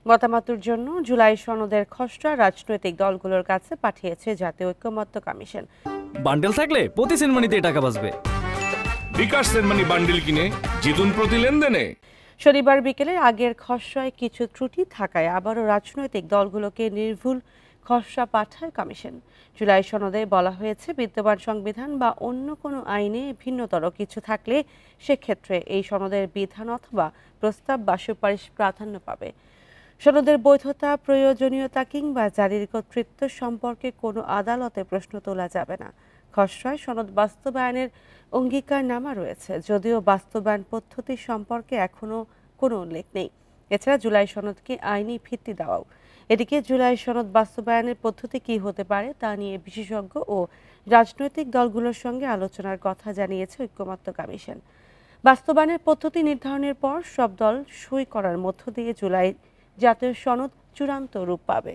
মতামতের জন্য জুলাই সনদের খসড়া রাজনৈতিক দলগুলোর কাছে পাঠিয়েছে জাতীয় ঐকমত্য কমিশন। বান্ডেল থাকলে প্রতি সেনমানিতে টাকা বাঁচবে। বিকাশ সেনমানি বান্ডেল কিনে জিতুন প্রতি লেনদেনে। শনিবার বিকেলের আগের খসড়ায় কিছু ত্রুটি থাকায় আবারও রাজনৈতিক দলগুলোকে নির্ভুল খসড়া পাঠায় কমিশন। জুলাই সনদে বলা হয়েছে, বিদ্যমান সংবিধান বা অন্য কোনো আইনে ভিন্নতর কিছু থাকলে সেক্ষেত্রে এই সনদের বিধান অথবা প্রস্তাব বা সুপারিশ প্রাধান্য পাবে। সনদের বৈধতা, প্রয়োজনীয়তা কিংবা জারির কর্তৃত্ব সম্পর্কে কোনো আদালতে প্রশ্ন তোলা যাবে না। খসড়ায় সনদ বাস্তবায়নের অঙ্গীকারনামা রয়েছে, যদিও বাস্তবায়ন পদ্ধতি সম্পর্কে এখনো কোনো উল্লেখ নেই। এছাড়া জুলাই সনদকে আইনি ভিত্তি দেওয়াও। এদিকে জুলাই সনদ বাস্তবায়নের পদ্ধতি কী হতে পারে তা নিয়ে বিশেষজ্ঞ ও রাজনৈতিক দলগুলোর সঙ্গে আলোচনার কথা জানিয়েছে ঐকমত্য কমিশন। বাস্তবায়নের পদ্ধতি নির্ধারণের পর সব দল সই করার মধ্য দিয়ে জুলাই জাতীয় সনদ চূড়ান্ত রূপ পাবে।